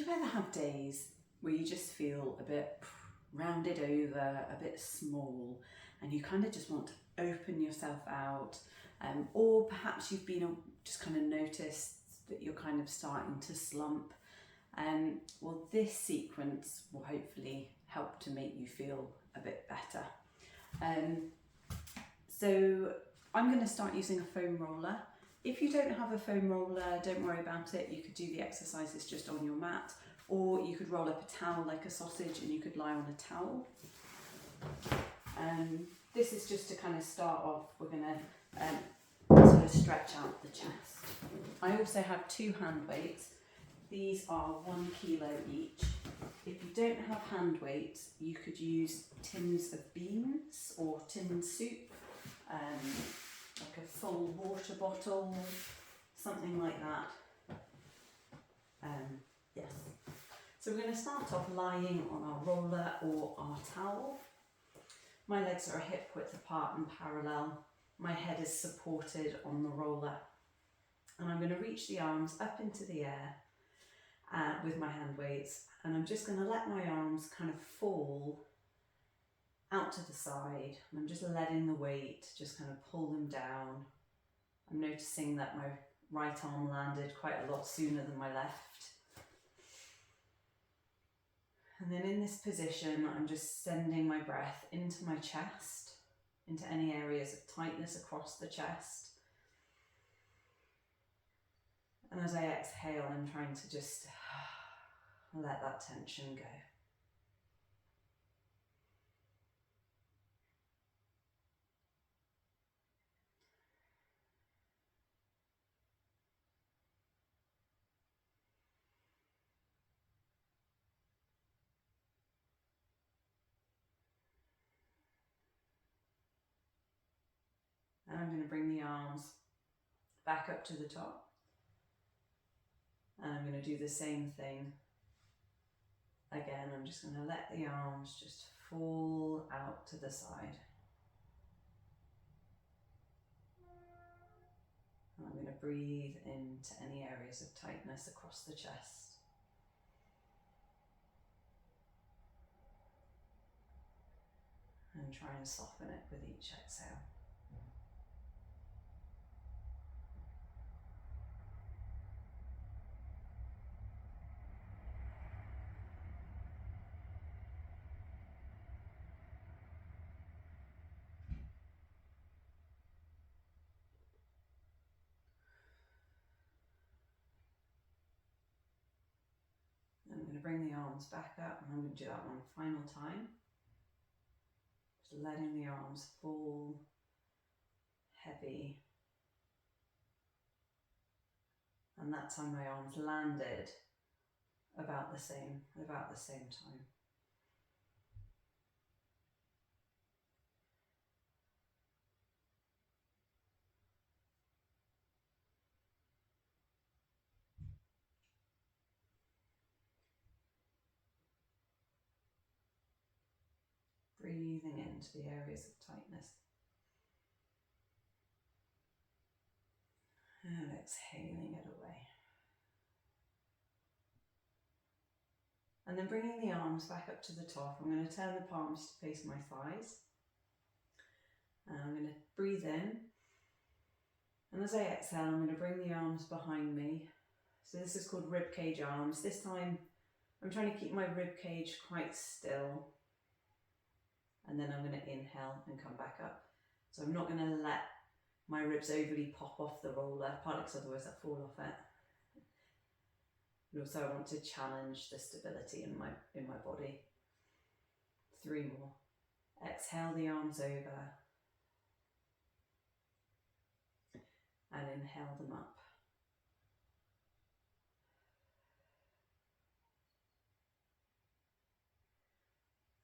Do you ever have days where you just feel a bit rounded over, a bit small, and you kind of just want to open yourself out, or perhaps you've been just kind of noticed that you're kind of starting to slump? Well, this sequence will hopefully help to make you feel a bit better. So I'm going to start using a foam roller. If you don't have a foam roller, don't worry about it. You could do the exercises just on your mat, or you could roll up a towel like a sausage and you could lie on a towel. This is just to kind of start off. We're going to sort of stretch out the chest. I also have 2 hand weights. These are 1 kilo each. If you don't have hand weights, you could use tins of beans or tin soup, like a full water bottle, something like that. Yes. So we're going to start off lying on our roller or our towel. My legs are hip width apart and parallel. My head is supported on the roller. And I'm going to reach the arms up into the air with my hand weights. And I'm just going to let my arms kind of fall out to the side. And I'm just letting the weight just kind of pull them down. I'm noticing that my right arm landed quite a lot sooner than my left. And then in this position, I'm just sending my breath into my chest, into any areas of tightness across the chest. And as I exhale, I'm trying to just let that tension go. And I'm going to bring the arms back up to the top. And I'm going to do the same thing. Again, I'm just going to let the arms just fall out to the side. And I'm going to breathe into any areas of tightness across the chest. And try and soften it with each exhale. I'm going to bring the arms back up, and I'm going to do that one final time. Just letting the arms fall heavy. And that time my arms landed about the same time. Breathing into the areas of tightness. And exhaling it away. And then bringing the arms back up to the top, I'm going to turn the palms to face my thighs. And I'm going to breathe in. And as I exhale, I'm going to bring the arms behind me. So this is called rib cage arms. This time I'm trying to keep my rib cage quite still. And then I'm going to inhale and come back up. So I'm not going to let my ribs overly pop off the roller, partly because otherwise I fall off it. And also I want to challenge the stability in my body. 3 more. Exhale the arms over. And inhale them up.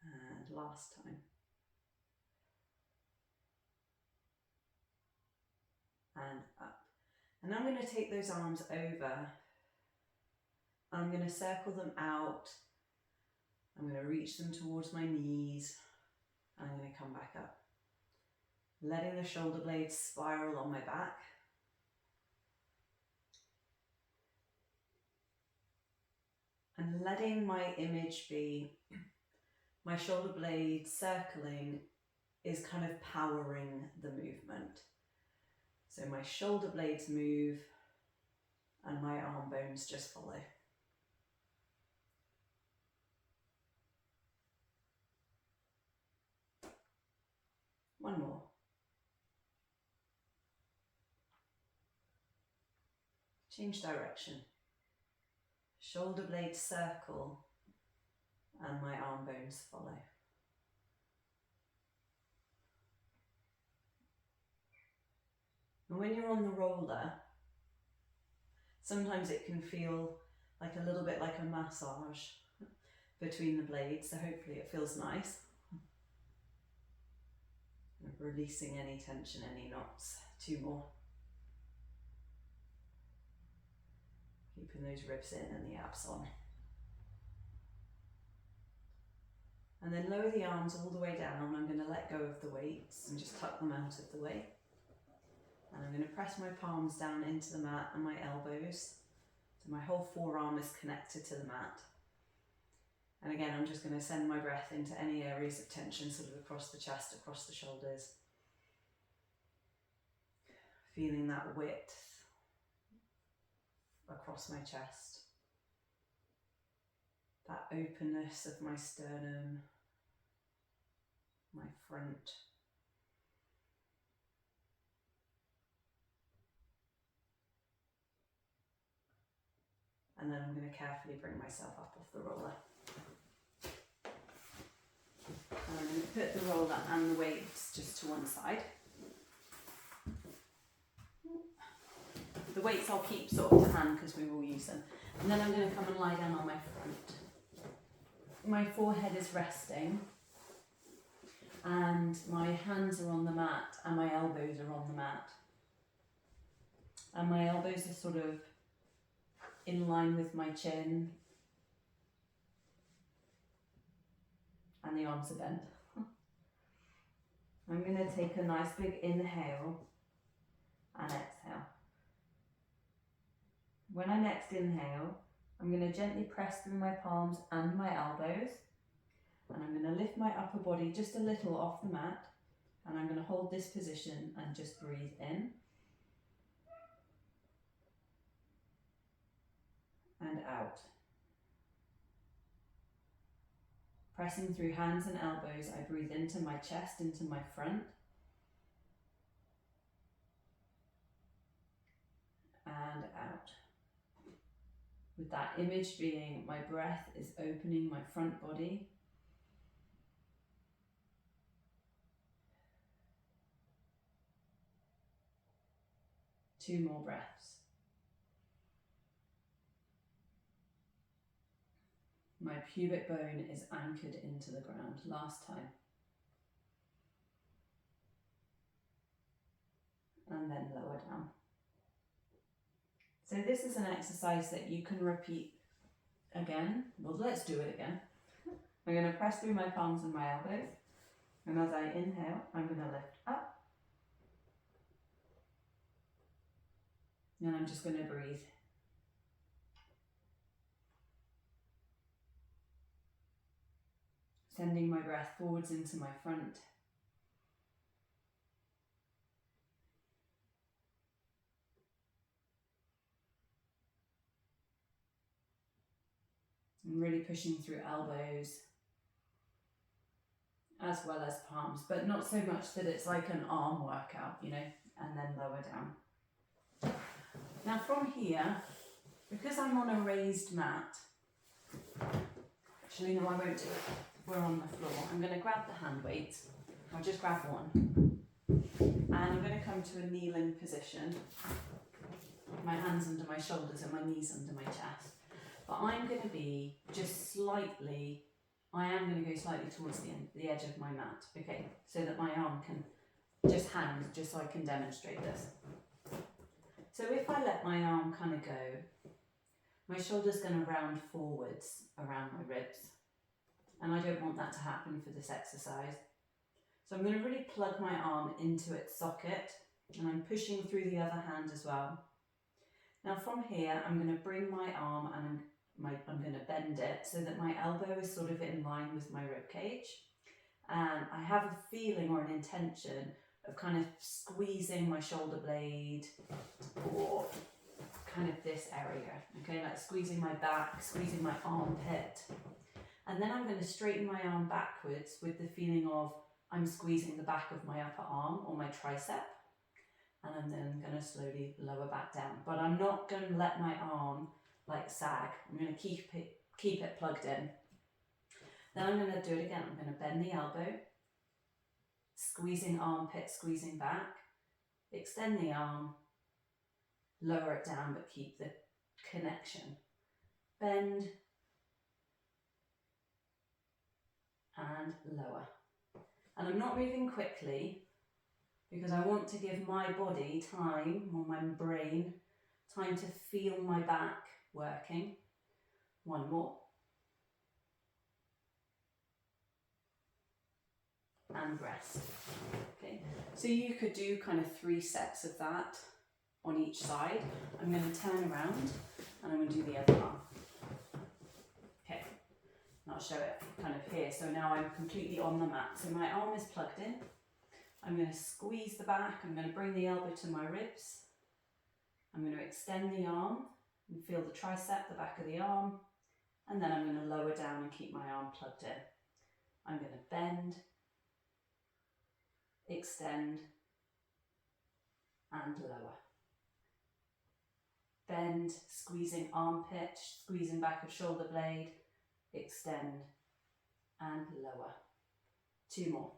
And last time. And up. And I'm going to take those arms over. I'm going to circle them out. I'm going to reach them towards my knees. And I'm going to come back up. Letting the shoulder blades spiral on my back. and letting my image be my shoulder blade circling is kind of powering the movement. So my shoulder blades move and my arm bones just follow. One more. Change direction. Shoulder blades circle and my arm bones follow. And when you're on the roller, sometimes it can feel like a little bit like a massage between the blades, so hopefully it feels nice. Releasing any tension, any knots. 2 more. Keeping those ribs in and the abs on. And then lower the arms all the way down. I'm going to let go of the weights and just tuck them out of the way. And I'm going to press my palms down into the mat and my elbows. So my whole forearm is connected to the mat. And again, I'm just going to send my breath into any areas of tension, sort of across the chest, across the shoulders. Feeling that width across my chest. That openness of my sternum, my front. And then I'm going to carefully bring myself up off the roller. And I'm going to put the roller and the weights just to one side. The weights I'll keep sort of to hand because we will use them. And then I'm going to come and lie down on my front. My forehead is resting and my hands are on the mat and my elbows are on the mat. And my elbows are sort of in line with my chin and the arms are bent. I'm going to take a nice big inhale and exhale. When I next inhale, I'm going to gently press through my palms and my elbows, and I'm going to lift my upper body just a little off the mat, and I'm going to hold this position and just breathe in and out. Pressing through hands and elbows, I breathe into my chest, into my front, and out. With that image being my breath is opening my front body. Two more breaths. My pubic bone is anchored into the ground. Last time. And then lower down. So this is an exercise that you can repeat again. Well, let's do it again. I'm going to press through my palms and my elbows. And as I inhale, I'm going to lift up. And I'm just going to breathe. Sending my breath forwards into my front. And really pushing through elbows as well as palms, but not so much that it's like an arm workout, you know, and then lower down. Now from here, because I'm on a raised mat, actually no, I won't do it. We're on the floor. I'm going to grab the hand weights. I'll just grab one. And I'm going to come to a kneeling position. My hands under my shoulders and my knees under my chest. But I'm going to be just slightly, I am going to go slightly towards the edge of my mat, okay? So that my arm can just hang, just so I can demonstrate this. So if I let my arm kind of go, my shoulder's going to round forwards around my ribs. And I don't want that to happen for this exercise. So I'm going to really plug my arm into its socket, and I'm pushing through the other hand as well. Now from here, I'm going to bring my arm and I'm going to bend it so that my elbow is sort of in line with my rib cage. And I have a feeling or an intention of kind of squeezing my shoulder blade or kind of this area, okay, like squeezing my back, squeezing my armpit. And then I'm going to straighten my arm backwards with the feeling of I'm squeezing the back of my upper arm or my tricep. And I'm then going to slowly lower back down. But I'm not going to let my arm like sag. I'm going to keep it plugged in. Then I'm going to do it again. I'm going to bend the elbow, squeezing armpit, squeezing back, extend the arm, lower it down but keep the connection. Bend and lower. And I'm not moving quickly because I want to give my body time, or my brain, time to feel my back working. One more. And rest. Okay, so you could do kind of 3 sets of that on each side. I'm going to turn around and I'm going to do the other arm. Okay, and I'll show it kind of here. So now I'm completely on the mat. So my arm is plugged in. I'm going to squeeze the back. I'm going to bring the elbow to my ribs. I'm going to extend the arm and feel the tricep, the back of the arm. And then I'm going to lower down and keep my arm plugged in. I'm going to bend, extend, and lower. Bend, squeezing armpit, squeezing back of shoulder blade, extend, and lower. 2 more.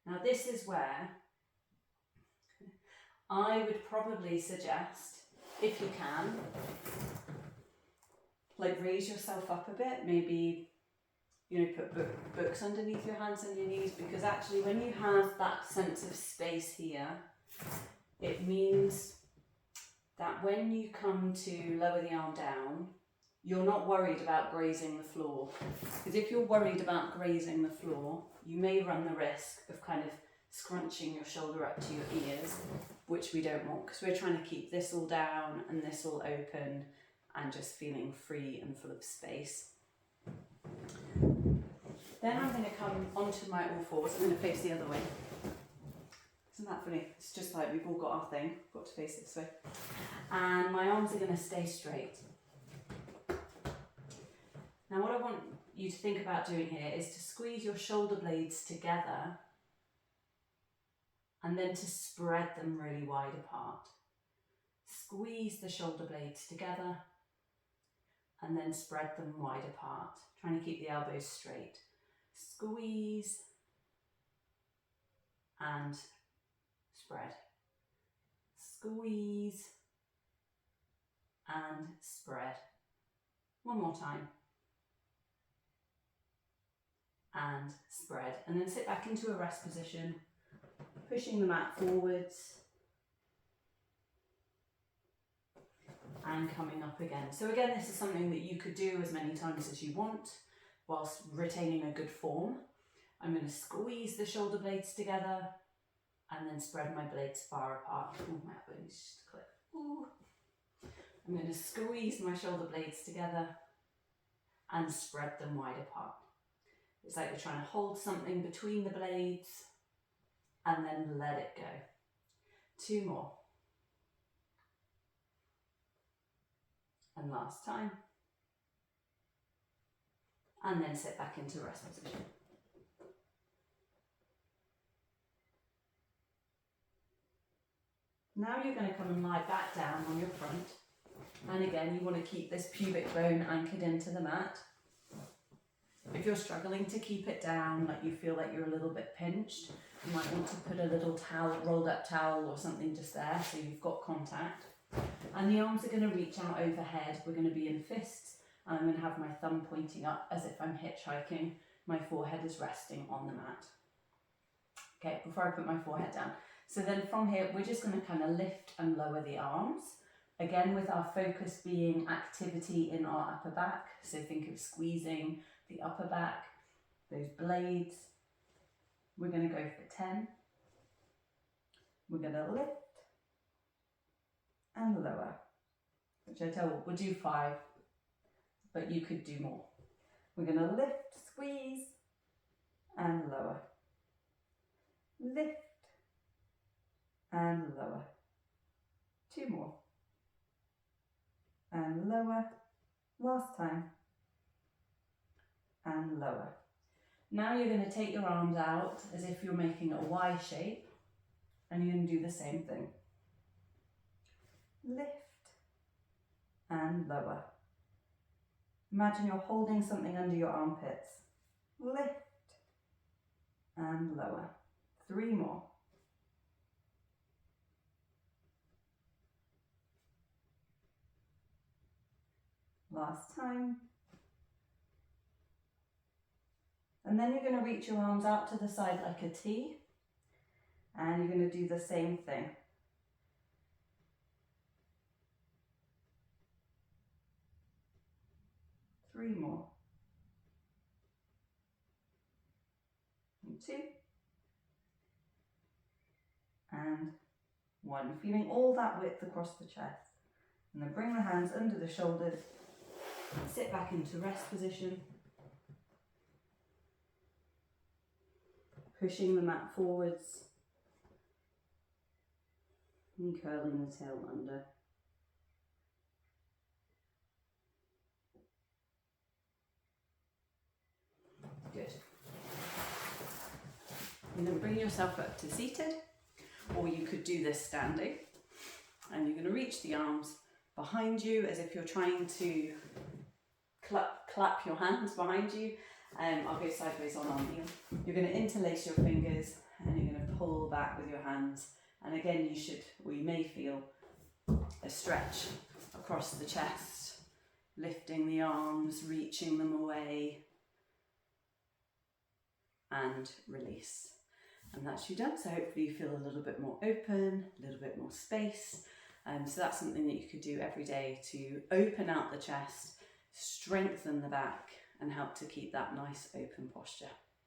Now this is where I would probably suggest, if you can, like raise yourself up a bit, maybe, you know, put books underneath your hands and your knees, because actually when you have that sense of space here, it means that when you come to lower the arm down, you're not worried about grazing the floor. Because if you're worried about grazing the floor, you may run the risk of kind of scrunching your shoulder up to your ears, which we don't want, because we're trying to keep this all down and this all open and just feeling free and full of space. Then I'm going to come onto my all fours. I'm going to face the other way. Isn't that funny? It's just like we've all got our thing. We've got to face it this way. And my arms are going to stay straight. Now what I want you to think about doing here is to squeeze your shoulder blades together and then to spread them really wide apart. Squeeze the shoulder blades together and then spread them wide apart, trying to keep the elbows straight. Squeeze and spread. Squeeze and spread. One more time. And spread. And then sit back into a rest position, pushing the mat forwards and coming up again. So again, this is something that you could do as many times as you want whilst retaining a good form. I'm going to squeeze the shoulder blades together and then spread my blades far apart. Oh, my elbow needs just to click. Ooh. I'm going to squeeze my shoulder blades together and spread them wide apart. It's like you're trying to hold something between the blades and then let it go. 2 more. And last time. And then sit back into rest position. Now you're going to come and lie back down on your front. And again, you want to keep this pubic bone anchored into the mat. If you're struggling to keep it down, like you feel like you're a little bit pinched, you might want to put a little towel, rolled up towel or something just there so you've got contact. And the arms are going to reach out overhead. We're going to be in fists, and I'm going to have my thumb pointing up as if I'm hitchhiking. My forehead is resting on the mat. Okay, before I put my forehead down. So then from here, we're just going to kind of lift and lower the arms. Again, with our focus being activity in our upper back. So think of squeezing the upper back, those blades. We're going to go for 10. We're going to lift and lower, which I tell you, we'll do 5, but you could do more. We're going to lift, squeeze, and lower. Lift, and lower. 2 more. And lower. Last time. And lower. Now you're going to take your arms out as if you're making a Y shape, and you're going to do the same thing. Lift and lower. Imagine you're holding something under your armpits. Lift and lower. 3 more. Last time. And then you're going to reach your arms out to the side like a T, and you're going to do the same thing. Three more. And 2. And 1. Feeling all that width across the chest. And then bring the hands under the shoulders. Sit back into rest position. Pushing the mat forwards. And curling the tail under. Good. And then bring yourself up to seated, or you could do this standing. And you're going to reach the arms behind you as if you're trying to clap your hands behind you. I'll go sideways on arm heel. You're going to interlace your fingers and you're going to pull back with your hands. And again, you may feel a stretch across the chest, lifting the arms, reaching them away, and release. And that's you done. So hopefully you feel a little bit more open, a little bit more space. So that's something that you could do every day to open out the chest, strengthen the back, and help to keep that nice open posture.